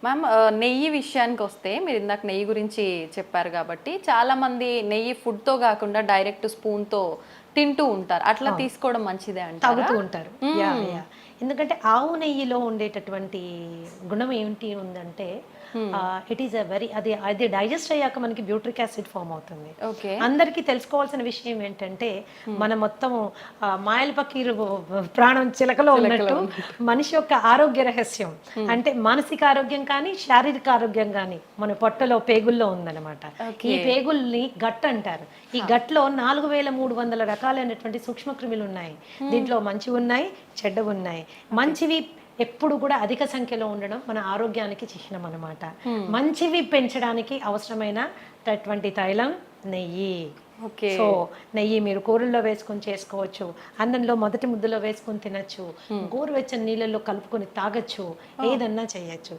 Ma'am నెయ్యి విషయానికి వస్తే మీరు ఇందాక నెయ్యి గురించి చెప్పారు కాబట్టి చాలా మంది నెయ్యి ఫుడ్తో కాకుండా డైరెక్ట్ స్పూన్తో తింటూ ఉంటారు. అట్లా తీసుకోవడం మంచిదే అంటారా? తాగుతూ ఉంటారు. యా యా ఎందుకంటే ఆవు నెయ్యిలో ఉండేటటువంటి గుణం ఏంటి ఉందంటే ఇట్ ఈస్ అ వెరీ అది అది డైజెస్ట్ అయ్యాక మనకి బ్యూట్రిక్ యాసిడ్ ఫామ్ అవుతుంది. ఓకే. అందరికీ తెలుసుకోవాల్సిన విషయం ఏంటంటే మన మొత్తం మాయల పకీరు ప్రాణం చిలకలో ఉన్నట్టు మనిషి యొక్క ఆరోగ్య రహస్యం అంటే మానసిక ఆరోగ్యం కానీ శారీరక ఆరోగ్యం కానీ మన పొట్టలో పేగుల్లో ఉందన్నమాట. ఈ పేగుల్ని గట్ అంటారు. ఈ గట్లో 4300 రకాలైనటువంటి సూక్ష్మక్రిములు ఉన్నాయి. దీంట్లో మంచివి ఉన్నాయి, చెడ్డవి ఉన్నాయి. మంచివి ఎప్పుడు కూడా అధిక సంఖ్యలో ఉండడం మన ఆరోగ్యానికి చిహ్నం అన్నమాట. మంచివి పెంచడానికి అవసరమైనటువంటి తైలం నెయ్యి. సో నెయ్యి మీరు కూరల్లో వేసుకొని చేసుకోవచ్చు, అన్నంలో మొదటి ముద్దలో వేసుకొని తినచ్చు, గోరువెచ్చని నీళ్ళల్లో కలుపుకొని తాగొచ్చు, ఏదన్నా చేయొచ్చు.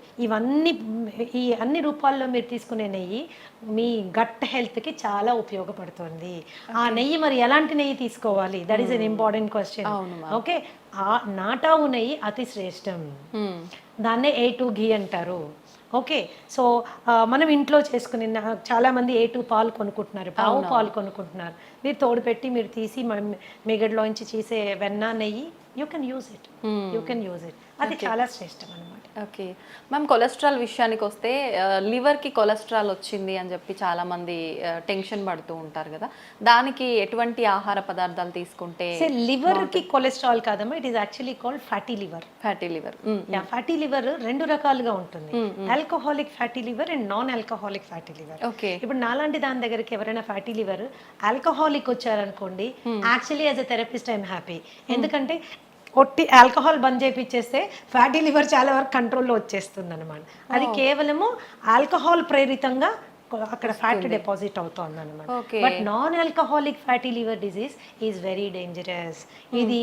ఈ అన్ని రూపాల్లో మీరు తీసుకునే నెయ్యి మీ గట్ హెల్త్కి చాలా ఉపయోగపడుతుంది. ఆ నెయ్యి మరి ఎలాంటి నెయ్యి తీసుకోవాలి? That is an important question. Okay, ఆ నాటావు నెయ్యి అతి శ్రేష్టం. దాన్నే A2 ఘీ అంటారు. ఓకే, సో మనం ఇంట్లో చేసుకుని చాలామంది A2 పాలు కొనుక్కుంటున్నారు, పాలు కొనుక్కుంటున్నారు. మీరు తోడు పెట్టి మీరు తీసి మిగడ్లోంచి చేసే వెన్న నెయ్యి యూ కెన్ యూజ్ ఇట్. అది చాలా శ్రేష్టం అనమాట. ఓకే మ్యామ్, కొలెస్ట్రాల్ విషయానికి వస్తే లివర్కి కొలెస్ట్రాల్ వచ్చింది అని చెప్పి చాలామంది టెన్షన్ పడుతూ ఉంటారు కదా, దానికి ఎటువంటి ఆహార పదార్థాలు తీసుకుంటే? లివర్కి కొలెస్ట్రాల్ కాదమ్మా, it is actually called fatty liver. Fatty liver రెండు రకాలుగా ఉంటుంది, alcoholic fatty liver and non alcoholic fatty liver. ఇప్పుడు నాలాంటి దాని దగ్గరికి ఎవరైనా ఫ్యాటీ లివర్ ఆల్కహాలిక్ వచ్చారనుకోండి, actually as a therapist I'm happy. ఎందుకంటే ఒట్టి ఆల్కహాల్ బంద్ చేయించేస్తే ఫ్యాటీ లివర్ చాలా వరకు కంట్రోల్లో వచ్చేస్తుంది అనమాట. అది కేవలము ఆల్కహాల్ ప్రేరితంగా అక్కడ ఫ్యాట్ డిపాజిట్ అవుతుంది అనమాట. But non alcoholic fatty liver disease is very dangerous. ఇది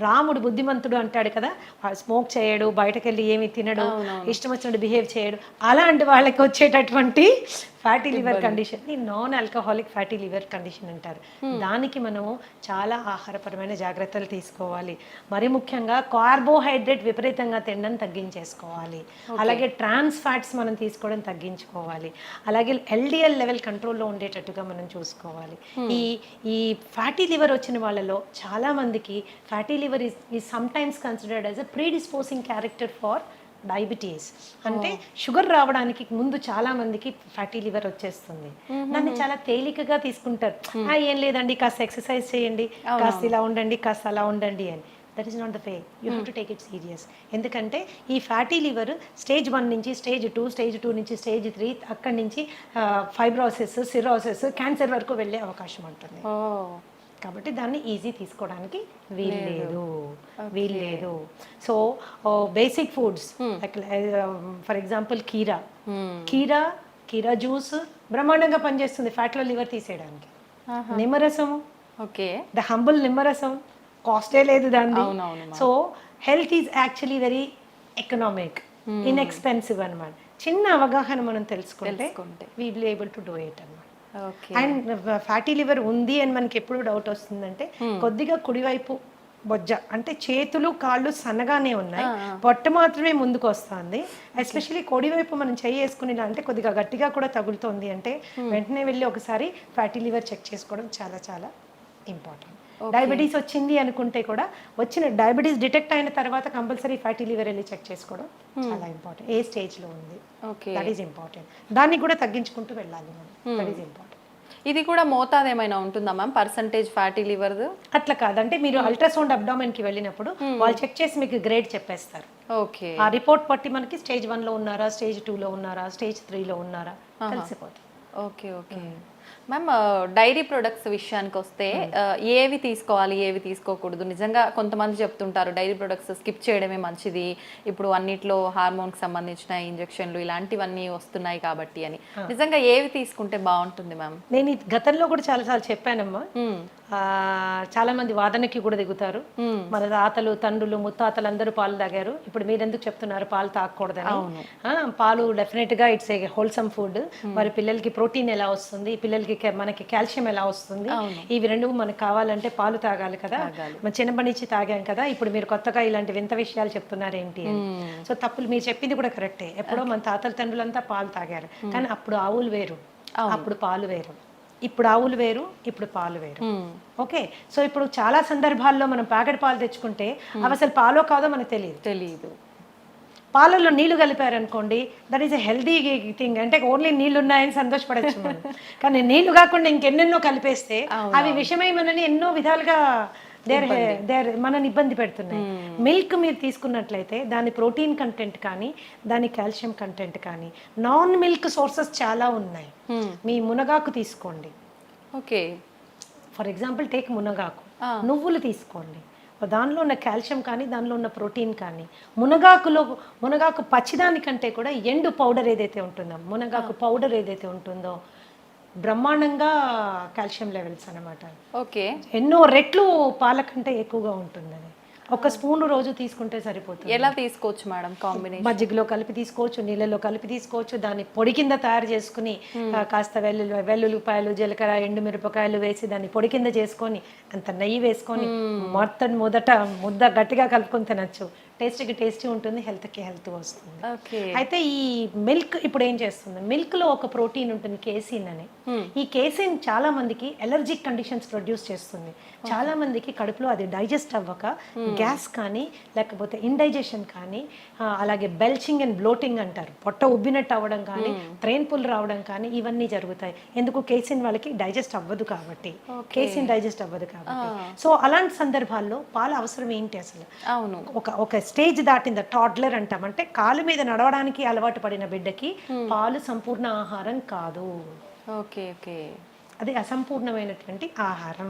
రాముడు బుద్ధిమంతుడు అంటాడు కదా, స్మోక్ చేయడు, బయటకు వెళ్ళి ఏమి తినడు, ఇష్టం వచ్చినట్టు బిహేవ్ చేయడు, అలాంటి వాళ్ళకి వచ్చేటటువంటి ఫ్యాటీ లివర్ కండిషన్ ని non alcoholic fatty liver condition అంటారు. దానికి మనము చాలా ఆహారపరమైన జాగ్రత్తలు తీసుకోవాలి. మరి ముఖ్యంగా కార్బోహైడ్రేట్ విపరీతంగా తినడం తగ్గించేసుకోవాలి. అలాగే ట్రాన్స్ ఫ్యాట్స్ మనం తీసుకోవడం తగ్గించుకోవాలి. అలాగే LDL లెవెల్ కంట్రోల్లో ఉండేటట్టుగా మనం చూసుకోవాలి. ఈ ఫ్యాటీ లివర్ వచ్చిన వాళ్ళలో చాలా మందికి fatty liver is sometimes considered as a predisposing character for diabetes. అంటే షుగర్ రావడానికి ముందు చాలా మందికి ఫ్యాటీ లివర్ వచ్చేస్తుంది. దాన్ని చాలా తేలికగా తీసుకుంటారు. ఏం లేదండి, కాస్త ఎక్సర్సైజ్ చేయండి, కాస్త ఇలా ఉండండి, కాస్త అలా ఉండండి అని. That is not the way. You have to take it serious. ఎందుకంటే ఈ ఫ్యాటీ లివర్ స్టేజ్ 1 నుంచి స్టేజ్ 2, స్టేజ్ 2 నుంచి స్టేజ్ 3, అక్కడి నుంచి ఫైబ్రోసిస్, సిరోసిస్, క్యాన్సర్ వరకు వెళ్ళే అవకాశం ఉంటుంది. కాబట్టి దాన్ని ఈజీ తీసుకోవడానికి వీల్లేదు. So basic foods for example కీరా జ్యూస్ బ్రహ్మాండంగా పనిచేస్తుంది ఫ్యాట్లో లివర్ తీసేయడానికి. నిమ్మరసం, ద హంబుల్ నిమ్మరసం, కాస్టే లేదు దాన్ని. So health is actually very economic, inexpensive అనమాట. చిన్న అవగాహన మనం తెలుసుకుంటే we will able to do it అనమాట. అండ్ ఫ్యాటీ లివర్ ఉంది అని మనకి ఎప్పుడు డౌట్ వస్తుందంటే, కొద్దిగా కుడివైపు బొజ్జ అంటే చేతులు కాళ్ళు సన్నగానే ఉన్నాయి, పొట్ట మాత్రమే ముందుకు వస్తుంది. ఎస్పెషల్లీ కుడివైపు మనం చెయ్యి వేసుకునేలా అంటే కొద్దిగా గట్టిగా కూడా తగులుతోంది అంటే వెంటనే వెళ్ళి ఒకసారి ఫ్యాటీ లివర్ చెక్ చేసుకోవడం చాలా చాలా ఇంపార్టెంట్. డయాబెటీస్ వచ్చింది అనుకుంటే కూడా వచ్చిన డయాబెటీస్ డిటెక్ట్ అయిన తర్వాత కంపల్సరీ ఫ్యాటీ లివర్ వెళ్ళి చెక్ చేసుకోవడం చాలా ఇంపార్టెంట్. ఏ స్టేజ్లో ఉంది, దట్ ఈస్ ఇంపార్టెంట్. దాన్ని కూడా తగ్గించుకుంటూ వెళ్ళాలి మనం, దట్ ఈస్ ఇంపార్టెంట్. ఇది కూడా మోతాదు ఏమైనా ఉంటుందా మ్యామ్, పర్సంటేజ్ ఫ్యాటీ లివర్? అట్లా కాదంటే మీరు అల్ట్రాసౌండ్ అబ్డామెన్కి వెళ్ళినప్పుడు వాళ్ళు చెక్ చేసి మీకు గ్రేడ్ చెప్పేస్తారు. ఆ రిపోర్ట్ బట్టి మనకి స్టేజ్ 1లో ఉన్నారా, స్టేజ్ 2లో ఉన్నారా, స్టేజ్ 3లో ఉన్నారా తెలిసిపోతుంది. ఓకే మ్యామ్, డైరీ ప్రొడక్ట్స్ విషయానికి వస్తే ఏవి తీసుకోవాలి, ఏవి తీసుకోకూడదు? నిజంగా కొంతమంది చెప్తుంటారు డైరీ ప్రొడక్ట్స్ స్కిప్ చేయడమే మంచిది, ఇప్పుడు అన్నిట్లో హార్మోన్కి సంబంధించిన ఇంజెక్షన్లు ఇలాంటివన్నీ వస్తున్నాయి కాబట్టి అని. నిజంగా ఏవి తీసుకుంటే బాగుంటుంది మ్యామ్? నేను గతంలో కూడా చాలాసార్లు చెప్పానమ్మా. చాలా మంది వాదనకి కూడా దిగుతారు. మన తాతలు, తండ్రులు, ముత్తాతలు అందరూ పాలు తాగారు, ఇప్పుడు మీరు ఎందుకు చెప్తున్నారు పాలు తాగకూడదని? పాలు డెఫినెట్ గా ఇట్స్ ఏ హోల్సమ్ ఫుడ్. మరి పిల్లలకి ప్రోటీన్ ఎలా వస్తుంది, పిల్లలకి పిల్లలకి మనకి కాల్షియం ఎలా వస్తుంది, ఇవి రెండు మనకు కావాలంటే పాలు తాగాలి కదా, మన చిన్నప్పటి నుంచి తాగాం కదా, ఇప్పుడు మీరు కొత్తగా ఇలాంటి వింత విషయాలు చెప్తున్నారు ఏంటి అని. సో తప్పులు మీరు చెప్పింది కూడా కరెక్టే. ఎప్పుడో మన తాతల తండ్రులంతా పాలు తాగారు, కానీ అప్పుడు ఆవులు వేరు, అప్పుడు పాలు వేరు. ఇప్పుడు ఆవులు వేరు, ఇప్పుడు పాలు వేరు. ఓకే, సో ఇప్పుడు చాలా సందర్భాల్లో మనం ప్యాకెట్ పాలు తెచ్చుకుంటే అవి అసలు పాలో కాదో మనకు తెలియదు. పాలల్లో నీళ్లు కలిపారనుకోండి, that is a healthy thing. అంటే ఓన్లీ నీళ్లు ఉన్నాయని సంతోషపడచ్చు మనం, కానీ నీళ్లు కాకుండా ఇంకెన్నెన్నో కలిపేస్తే అవి విషమై మనని ఎన్నో విధాలుగా మనని ఇబ్బంది పెడుతున్నాయి. మిల్క్ మీరు తీసుకున్నట్లయితే దాని ప్రోటీన్ కంటెంట్ కానీ, దాని కాల్షియం కంటెంట్ కానీ, నాన్ మిల్క్ సోర్సెస్ చాలా ఉన్నాయి. మీ మునగాకు తీసుకోండి, ఓకే, ఫర్ ఎగ్జాంపుల్ టేక్ మునగాకు. నువ్వులు తీసుకోండి, దానిలో ఉన్న కాల్షియం కానీ, దానిలో ఉన్న ప్రోటీన్ కానీ. మునగాకు పచ్చిదానికంటే కూడా ఎండు పౌడర్ ఏదైతే ఉంటుందో, మునగాకు పౌడర్ ఏదైతే ఉంటుందో బ్రహ్మాండంగా కాల్షియం లెవెల్స్ అన్నమాట. ఓకే, ఎన్నో రెట్లు పాల కంటే ఎక్కువగా ఉంటుందని. ఒక స్పూన్ రోజు తీసుకుంటే సరిపోతుంది. ఎలా తీసుకోవచ్చు మేడం కాంబినేషన్? మజ్జిగలో కలిపి తీసుకోవచ్చు, నీళ్ళలో కలిపి తీసుకోవచ్చు. దాన్ని పొడి కింద తయారు చేసుకుని కాస్త వెల్లుల్లిపాయలు, జీలకర్ర, ఎండుమిరపకాయలు వేసి దాన్ని పొడి కింద చేసుకొని అంత నెయ్యి వేసుకొని మొదట ముద్ద గట్టిగా కలుపుకొని తినచ్చు. టేస్టీ ఉంటుంది, హెల్త్కి హెల్త్ వస్తుంది. అయితే ఈ మిల్క్ ఇప్పుడు ఏం చేస్తుంది, మిల్క్ లో ఒక ప్రోటీన్ ఉంటుంది కేసిన్ అని. ఈ కేసిన్ చాలా మందికి ఎలర్జిక్ కండిషన్స్ ప్రొడ్యూస్ చేస్తుంది. చాలా మందికి కడుపులో అది డైజెస్ట్ అవ్వక గ్యాస్ కానీ, లేకపోతే ఇండైజెషన్ కానీ, అలాగే బెల్చింగ్ అండ్ బ్లోటింగ్ అంటారు, పొట్ట ఉబ్బినట్టు అవ్వడం కానీ, ట్రైన్ పుల్ రావడం కానీ, ఇవన్నీ జరుగుతాయి. ఎందుకు? కేసిన్ వాళ్ళకి డైజెస్ట్ అవ్వదు కాబట్టి, కేసిన్ డైజెస్ట్ అవ్వదు కాబట్టి. సో అలాంటి సందర్భాల్లో పాల అవసరం ఏంటి అసలు? అవును, ఒక స్టేజ్ దాటింది, టాడ్లర్ అంటాం, అంటే కాలు మీద నడవడానికి అలవాటు పడిన బిడ్డకి పాలు సంపూర్ణ ఆహారం కాదు. ఓకే ఓకే, అది అసంపూర్ణమైనటువంటి ఆహారం.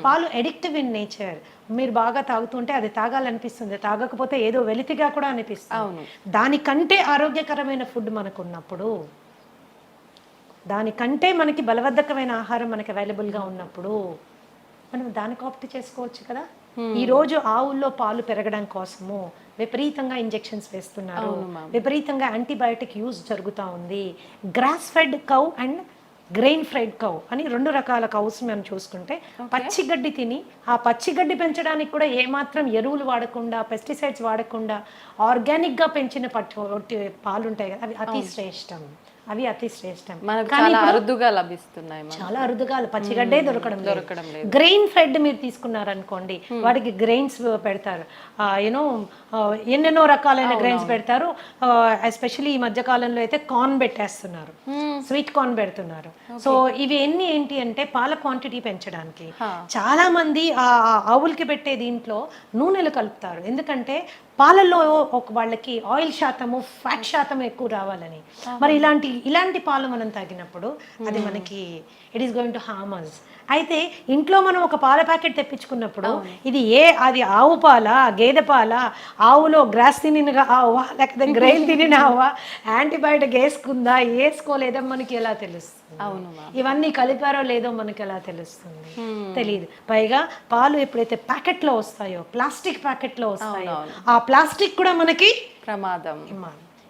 పాలు ఎడిక్టివ్ ఇన్ నేచర్. మీరు బాగా తాగుతుంటే అది తాగాలనిపిస్తుంది, తాగకపోతే ఏదో వెలితిగా కూడా అనిపిస్తుంది. దానికంటే ఆరోగ్యకరమైన ఫుడ్ మనకు ఉన్నప్పుడు, దానికంటే మనకి బలవర్ధకమైన ఆహారం మనకి అవైలబుల్గా ఉన్నప్పుడు మనం దానికి ఆప్ట్ చేసుకోవచ్చు కదా. ఈ రోజు ఆవుల్లో పాలు పెరగడం కోసము విపరీతంగా ఇంజెక్షన్స్ వేస్తున్నారు, విపరీతంగా యాంటీబయాటిక్ యూజ్ జరుగుతూ ఉంది. Grass fed cow and grain fried cow అని రెండు రకాల కౌస్ మనం చూసుకుంటే, పచ్చిగడ్డి తిని ఆ పచ్చిగడ్డి పెంచడానికి కూడా ఏమాత్రం ఎరువులు వాడకుండా, పెస్టిసైడ్స్ వాడకుండా ఆర్గానిక్గా పెంచిన పాలు ఉంటాయి కదా, అవి అతి శ్రేష్టం. చాలా అరుదుగా లభిస్తున్నాయి, చాలా అరుదుగా, పచ్చిగడ్డే దొరకడం లేదు. గ్రెయిన్ ఫెడ్ మీరు తీసుకున్నారనుకోండి, వాటికి గ్రెయిన్స్ పెడతారు, యూనో ఎన్నెన్నో రకాలైన గ్రెయిన్స్ పెడతారు. ఎస్పెషల్లీ ఈ మధ్య కాలంలో అయితే కార్న్ పెట్టేస్తున్నారు, స్వీట్ కార్న్ పెడుతున్నారు. సో ఇవి ఏంటి అంటే పాల క్వాంటిటీ పెంచడానికి. చాలా మంది ఆ ఆవులకి పెట్టే దీంట్లో నూనెలు కలుపుతారు, ఎందుకంటే పాలల్లో వాళ్ళకి ఆయిల్ శాతము, ఫ్యాట్ శాతం ఎక్కువ రావాలని. మరి ఇలాంటి పాలు మనం తాగినప్పుడు అది మనకి it is going to harm us. అయితే ఇంట్లో మనం ఒక పాల ప్యాకెట్ తెప్పించుకున్నప్పుడు అది ఆవు పాల, గేదె పాల, ఆవులో గ్రాస్ తినిన ఆవా లేకపోతే గ్రెయిన్ తినిన ఆవా, యాంటీబయాటిక్ వేసుకుందా వేసుకోలేదా మనకి ఎలా తెలుస్తుంది? ఇవన్నీ కలిపారో లేదో మనకి ఎలా తెలుస్తుంది? తెలియదు. పైగా పాలు ఎప్పుడైతే ప్యాకెట్లో వస్తాయో, ప్లాస్టిక్ ప్యాకెట్లో వస్తాయో, ఆ ప్లాస్టిక్ కూడా మనకి ప్రమాదం.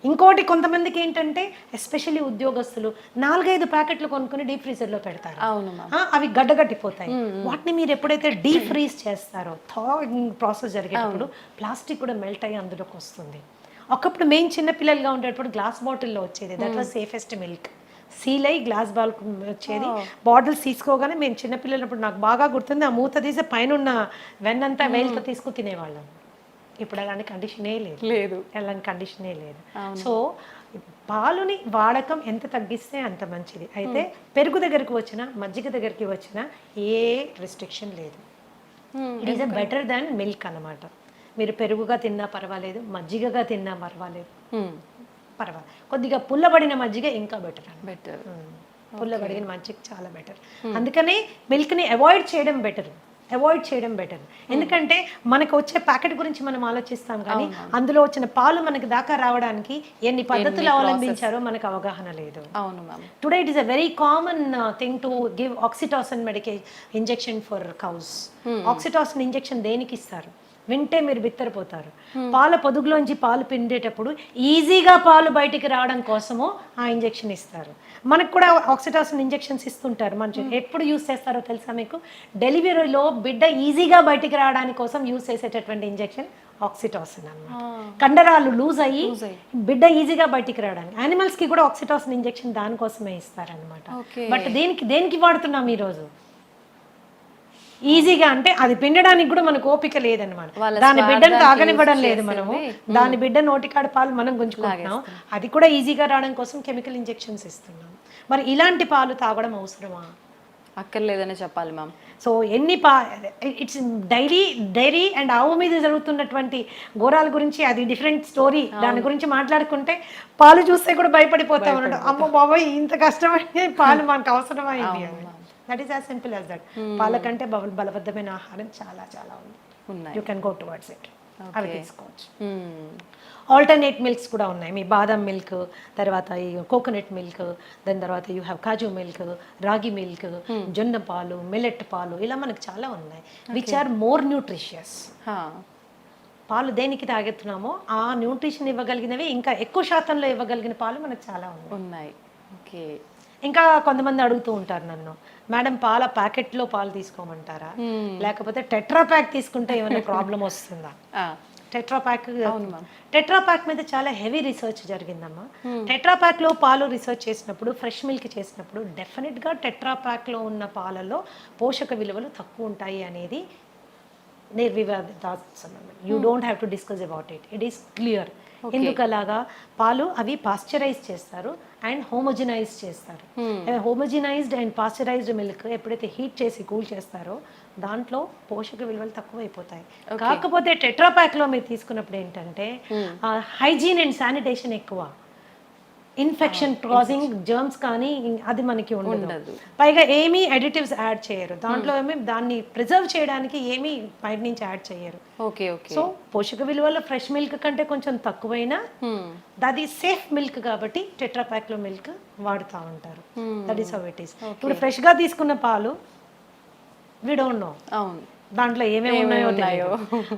ఇంకోటి, కొంతమందికి ఏంటంటే ఎస్పెషల్లీ ఉద్యోగస్తులు 4-5 ప్యాకెట్లు కొనుక్కొని డీప్ ఫ్రీజర్లో పెడతారు, అవి గడ్డగట్టిపోతాయి. వాటిని మీరు ఎప్పుడైతే డీప్ ఫ్రీజ్ చేస్తారో, థాయింగ్ ప్రాసెస్ జరిగేటప్పుడు ప్లాస్టిక్ కూడా మెల్ట్ అయ్యి అందులోకి వస్తుంది. ఒకప్పుడు మేము చిన్నపిల్లలుగా ఉండేటప్పుడు గ్లాస్ బాటిల్లో వచ్చేది, that was safest milk. Seal అయ్యి గ్లాస్ బాల్ వచ్చేది, బాటిల్స్ తీసుకోగానే మేము చిన్నపిల్లలప్పుడు నాకు బాగా గుర్తుంది, ఆ మూత తీసి పైన ఉన్న వెన్నంతా వేలుతో తీసుకుని తినేవాళ్ళం. ఇప్పుడు అలాంటి కండిషనే లేదు. సో పాలుని వాడకం ఎంత తగ్గిస్తే అంత మంచిది. అయితే పెరుగు దగ్గరికి వచ్చినా, మజ్జిగ దగ్గరికి వచ్చినా ఏ రెస్ట్రిక్షన్ లేదు. It is better than milk అన్నమాట. మీరు పెరుగుగా తిన్నా పర్వాలేదు, మజ్జిగగా తిన్నా పర్వాలేదు. కొద్దిగా పుల్లబడిన మజ్జిగ ఇంకా బెటర్. పుల్లబడిన మజ్జిగ చాలా బెటర్. అందుకనే మిల్క్ని అవాయిడ్ చేయడం బెటర్. ఎందుకంటే మనకు వచ్చే ప్యాకెట్ గురించి మనం ఆలోచిస్తాం, కానీ అందులో వచ్చిన పాలు మనకి దాకా రావడానికి ఎన్ని పద్ధతులు అవలంబించారో మనకు అవగాహన లేదు. Today it is a very common thing to give oxytocin injection for cows. Oxytocin injection దేనికి ఇస్తారు? వింటే మీరు బిత్తరపోతారు. పాల పొదుగులోంచి పాలు పిండేటప్పుడు ఈజీగా పాలు బయటికి రావడం కోసము ఆ ఇంజెక్షన్ ఇస్తారు. మనకు కూడా ఆక్సిటాసిన్ ఇంజెక్షన్స్ ఇస్తుంటారు. మన ఎప్పుడు యూస్ చేస్తారో తెలుసా మీకు? డెలివరీలో బిడ్డ ఈజీగా బయటికి రావడానికి కోసం యూస్ చేసేటటువంటి ఇంజెక్షన్ ఆక్సిటాసిన్ అన్నమాట. కండరాలు లూజ్ అయ్యి బిడ్డ ఈజీగా బయటికి రావడానికి. యానిమల్స్ కి కూడా ఆక్సిటాసిన్ ఇంజెక్షన్ దానికోసమే ఇస్తారనమాట. బట్ దేనికి వాడుతున్నాం ఈరోజు? ఈజీగా అంటే అది పిండడానికి కూడా మనకు ఓపిక లేదనమాట. దాని బిడ్డను తాగనివ్వడం లేదు మనము. దాని బిడ్డ నోటికాడ పాలు మనం గుంజుకుంటున్నాం. అది కూడా ఈజీగా రావడం కోసం కెమికల్ ఇంజెక్షన్స్ ఇస్తున్నాం. మరి ఇలాంటి పాలు తాగడం అవసరమా? అక్కర్లేదనే చెప్పాలి మ్యామ్. సో ఎన్ని ఇట్స్ డైరీ అండ్ ఆవు మీద జరుగుతున్నటువంటి ఘోరాల గురించి అది డిఫరెంట్ స్టోరీ. దాని గురించి మాట్లాడుకుంటే పాలు చూస్తే కూడా భయపడిపోతా ఉన్నాడు. అమ్మో బాబాయ్ ఇంత కష్టమైన పాలు మనకు అవసరమైంది అని. That is as simple as that. పాల కంటే బలబద్ధమైన ఆహారం చాలా చాలా ఉంది. You can go towards it. అవి తీసుకోవచ్చు. ఆల్టర్నేట్ మిల్క్స్ కూడా ఉన్నాయి. మీ బాదం మిల్క్, తర్వాత ఈ కోకోనట్ మిల్క్, దాని తర్వాత యూ హ్యావ్ కాజు మిల్క్, రాగి మిల్క్, జొన్న పాలు, మిల్లెట్ పాలు, ఇలా మనకు చాలా ఉన్నాయి. Which are more nutritious. పాలు దేనికి తాగెత్తున్నామో ఆ న్యూట్రిషన్ ఇవ్వగలిగినవి, ఇంకా ఎక్కువ శాతంలో ఇవ్వగలిగిన పాలు మనకు చాలా ఉన్నాయి. ఓకే. ఇంకా కొంతమంది అడుగుతూ ఉంటారు నన్ను, మేడం పాల ప్యాకెట్లో పాలు తీసుకోమంటారా, లేకపోతే టెట్రా ప్యాక్ తీసుకుంటే ఏమైనా ప్రాబ్లం వస్తుందా? టెట్రా ప్యాక్ మీద చాలా హెవీ రీసెర్చ్ జరిగిందమ్మా. టెట్రా ప్యాక్ లో పాలు రీసెర్చ్ చేసినప్పుడు, ఫ్రెష్ మిల్క్ చేసినప్పుడు డెఫినెట్ గా టెట్రా ప్యాక్ లో ఉన్న పాలలో పోషక విలువలు తక్కువ ఉంటాయి అనేది నిర్వివాదాస్పదం. You don't have to discuss about it. It is clear. ఎందుకు అలాగా? పాలు అవి పాస్చరైజ్ చేస్తారు అండ్ హోమోజినైజ్ చేస్తారు. హోమోజినైజ్డ్ అండ్ పాస్చరైజ్డ్ మిల్క్ ఎప్పుడైతే హీట్ చేసి కూల్ చేస్తారో దాంట్లో పోషక విలువలు తక్కువ అయిపోతాయి. కాకపోతే టెట్రా ప్యాక్ లో మీరు తీసుకున్నప్పుడు ఏంటంటే హైజీన్ అండ్ శానిటేషన్ ఎక్కువ, ఇన్ఫెక్షన్ కాజింగ్ జర్మ్స్ కానీ అది మనకి ఉండదు. పైగా ఏమీ అడిటివ్స్ యాడ్ చేయరు దాంట్లో. ఏమి దాన్ని ప్రిజర్వ్ చేయడానికి ఏమీ బయట నుంచి యాడ్ చేయరు. సో పోషక విలువల ఫ్రెష్ మిల్క్ కంటే కొంచెం తక్కువైనా అది సేఫ్ మిల్క్ కాబట్టి టెట్రా ప్యాక్ లో మిల్క్ వాడుతూ ఉంటారు. That is how it is. ఇప్పుడు ఫ్రెష్ గా తీసుకున్న పాలు వి డోంట్ నో దాంట్లో ఏమేమి ఉన్నాయో తెలియదు.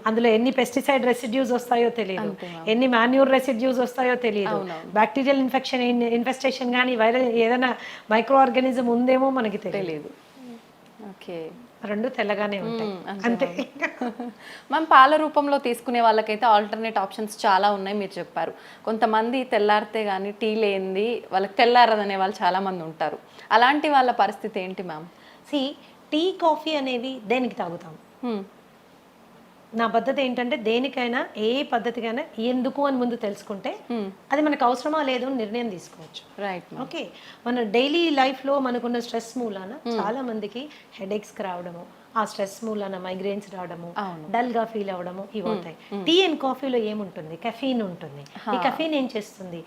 అందులో ఎన్ని పెస్టిసైడ్ రెసిడ్యూస్ వస్తాయో తెలియదు, ఎన్ని మాన్యూర్ రెసిడ్యూస్ వస్తాయో తెలియదు, బ్యాక్టీరియల్ ఇన్ఫెస్టేషన్ కానీ వైరల్ ఏదైనా మైక్రో ఆర్గానిజం ఉందేమో మనకి తెలియదు. రెండు తెల్లగానే ఉంటాయి అంతే. మనం పాల రూపంలో తీసుకునే వాళ్ళకైతే ఆల్టర్నేట్ ఆప్షన్స్ చాలా ఉన్నాయి మీరు చెప్పారు. కొంతమంది తెల్లారితే కానీ టీ లేనిది వాళ్ళకి తెల్లారదనే వాళ్ళు చాలా మంది ఉంటారు. అలాంటి వాళ్ళ పరిస్థితి ఏంటి మ్యామ్? టీ కాఫీ అనేవి దేనికి తాగుతాం? నా పద్ధతి ఏంటంటే దేనికైనా ఏ పద్ధతికైనా ఎందుకు అని ముందు తెలుసుకుంటే అది మనకు అవసరమా లేదు అని నిర్ణయం తీసుకోవచ్చు. రైట్. ఓకే. మన డైలీ లైఫ్లో మనకున్న స్ట్రెస్ మూలాన చాలా మందికి హెడేక్స్ రావడము, ఆ స్ట్రెస్ మూలాన మైగ్రేన్స్ రావడము, డల్ గా ఫీల్ అవ్వడము ఇవి అవుతాయి. టీ అండ్ కాఫీలో ఏముంటుంది? కెఫీన్ ఉంటుంది. ఈ కెఫీన్ ఏం చేస్తుంది?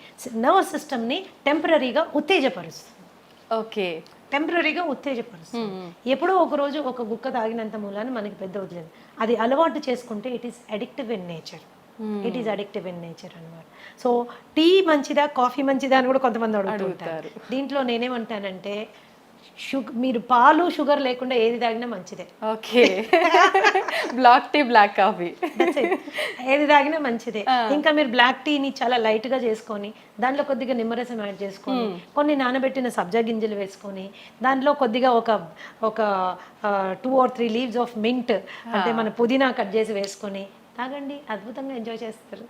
నర్వస్ సిస్టమ్ ని టెంపరీగా ఉత్తేజపరుస్తుంది. ఓకే. టెంపరీగా ఉత్తేజపరుస్తుంది. ఎప్పుడో ఒక రోజు ఒక గుక్క తాగినంత మూలాన మనకి పెద్ద వదిలేదు. అది అలవాటు చేసుకుంటే it is addictive in nature. It is addictive in nature అనమాట. సో టీ మంచిదా కాఫీ మంచిదా అని కూడా కొంతమంది అడుగుతుంటారు. దీంట్లో నేనేమంటానంటే మీరు పాలు షుగర్ లేకుండా ఏది తాగినా మంచిదే. Okay. Black tea black coffee ఏది తాగినా మంచిదే. ఇంకా మీరు బ్లాక్ టీని చాలా లైట్ గా చేసుకొని దాంట్లో కొద్దిగా నిమ్మరసం యాడ్ చేసుకొని కొన్ని నానబెట్టిన సబ్జా గింజలు వేసుకొని దాంట్లో కొద్దిగా ఒక 2 or 3 leaves ఆఫ్ మింట్ అంటే మన పుదీనా కట్ చేసి వేసుకొని తాగండి. అద్భుతంగా ఎంజాయ్ చేస్తారు.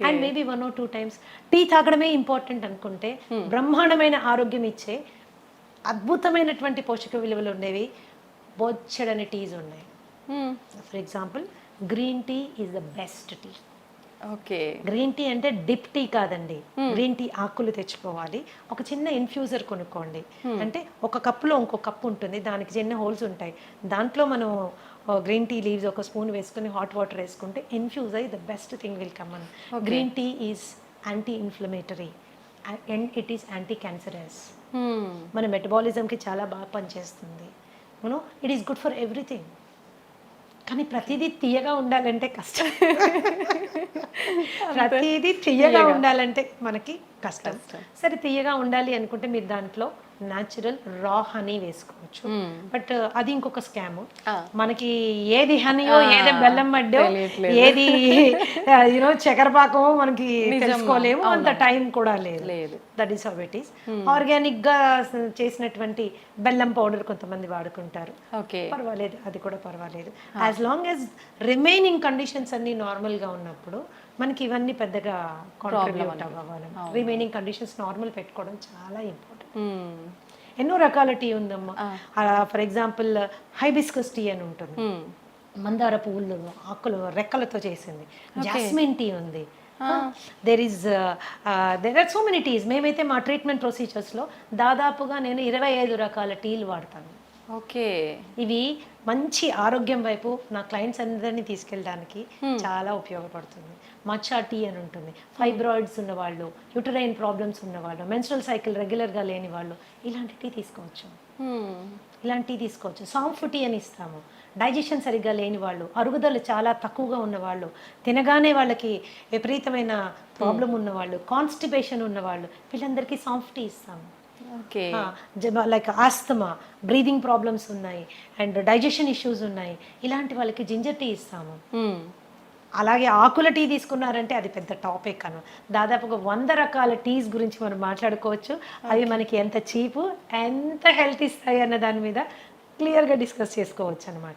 And maybe 1 or 2 times tea తాగడమే ఇంపార్టెంట్ అనుకుంటే బ్రహ్మాండమైన ఆరోగ్యం ఇచ్చే అద్భుతమైనటువంటి పోషక విలువలు ఉండేవి బొచ్చడని టీస్ ఉన్నాయి. For example green tea is the best tea. Okay. Green tea అంటే డిప్ టీ కాదండి. గ్రీన్ టీ ఆకులు తెచ్చుకోవాలి, ఒక చిన్న ఇన్ఫ్యూజర్ కొనుక్కోండి. అంటే ఒక కప్పులో ఇంకో కప్పు ఉంటుంది, దానికి చిన్న హోల్స్ ఉంటాయి. దాంట్లో మనం గ్రీన్ టీ లీవ్స్ ఒక స్పూన్ వేసుకుని హాట్ వాటర్ వేసుకుంటే ఇన్ఫ్యూజ్ అయ్యి the best thing will come on. Green tea is anti inflammatory and it is anti cancerous. మన మెటబాలిజంకి చాలా బాగా పనిచేస్తుంది. It is good for everything. కానీ ప్రతిదీ తీయగా ఉండాలంటే కష్టం. ప్రతిదీ తీయగా ఉండాలంటే మనకి కష్టం. సరే తీయగా ఉండాలి అనుకుంటే మీరు దాంట్లో న్యాచురల్ రా హనీ వేసుకోవచ్చు. బట్ అది ఇంకొక స్కామ్. ఆ. మనకి ఏది హనీయో ఏది బెల్లం మడ్డో ఏది చక్కెరపాకమో మనకి తెలుసుకోలేము, అంత టైం కూడా లేదు. That is how it is. Organic గా చేసినటువంటి బెల్లం పౌడర్ కొంతమంది వాడుకుంటారు, ఓకే, పర్వాలేదు, అది కూడా పర్వాలేదు. As long as remaining conditions అన్ని నార్మల్ గా ఉన్నప్పుడు మనకి ఇవన్నీ పెద్దగా కాంట్రిబ్యూట్ అవ్వాలి. రిమైనింగ్ కండిషన్స్ నార్మల్ పెట్టుకోవడం చాలా ఇంపార్టెంట్. ఎన్నో రకాల టీ ఉందమ్మా. ఫర్ ఎగ్జాంపుల్ హైబిస్కస్ టీ అని ఉంటుంది, మందార పువ్వులు ఆకులు రెక్కలతో చేసింది. జాస్మిన్ టీ ఉంది. There are so many teas. మేమైతే మా ట్రీట్మెంట్ ప్రొసీజర్స్లో దాదాపుగా నేను 25 రకాల టీలు వాడతాను. ఓకే, ఇవి మంచి ఆరోగ్యం వైపు నా క్లయింట్స్ అందరినీ తీసుకెళ్ళడానికి చాలా ఉపయోగపడుతుంది. మచ్చా టీ అని ఉంటుంది. ఫైబ్రాయిడ్స్ ఉన్నవాళ్ళు, యూటరైన్ ప్రాబ్లమ్స్ ఉన్నవాళ్ళు, మెన్స్ట్రల్ సైకిల్ రెగ్యులర్గా లేని వాళ్ళు ఇలాంటి టీ తీసుకోవచ్చు. సాంఫ్ టీ అని ఇస్తాము. డైజెషన్ సరిగ్గా లేని వాళ్ళు, అరుగుదల చాలా తక్కువగా ఉన్నవాళ్ళు, తినగానే వాళ్ళకి విపరీతమైన ప్రాబ్లం ఉన్నవాళ్ళు, కాన్స్టిపేషన్ ఉన్నవాళ్ళు, వీళ్ళందరికీ సాంఫ్ టీ ఇస్తాము. Okay, like asthma, breathing problems ఉన్నాయి అండ్ డైజెషన్ ఇష్యూస్ ఉన్నాయి, ఇలాంటి వాళ్ళకి జింజర్ టీ ఇస్తాము. అలాగే ఆకుల టీ తీసుకున్నారంటే అది పెద్ద టాపిక్ అన్న. దాదాపుగా 100 రకాల టీస్ గురించి మనం మాట్లాడుకోవచ్చు. అవి మనకి ఎంత చీపు, ఎంత హెల్త్ ఇస్తాయి అన్న దాని మీద క్లియర్గా డిస్కస్ చేసుకోవచ్చు అనమాట.